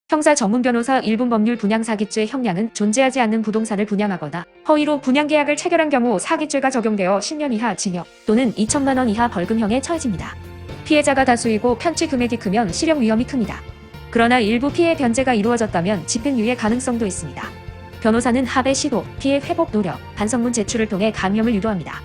형사 전문 변호사 일본 법률 분양사기죄 형량은 존재하지 않는 부동산을 분양하거나 허위로 분양계약을 체결한 경우 사기죄가 적용되어 10년 이하 징역 또는 2천만 원 이하 벌금형에 처해집니다. 피해자가 다수이고 편취 금액이 크면 실형 위험이 큽니다. 그러나 일부 피해 변제가 이루어졌다면 집행유예 가능성도 있습니다. 변호사는 합의 시도, 피해 회복 노력, 반성문 제출을 통해 감염을 유도합니다.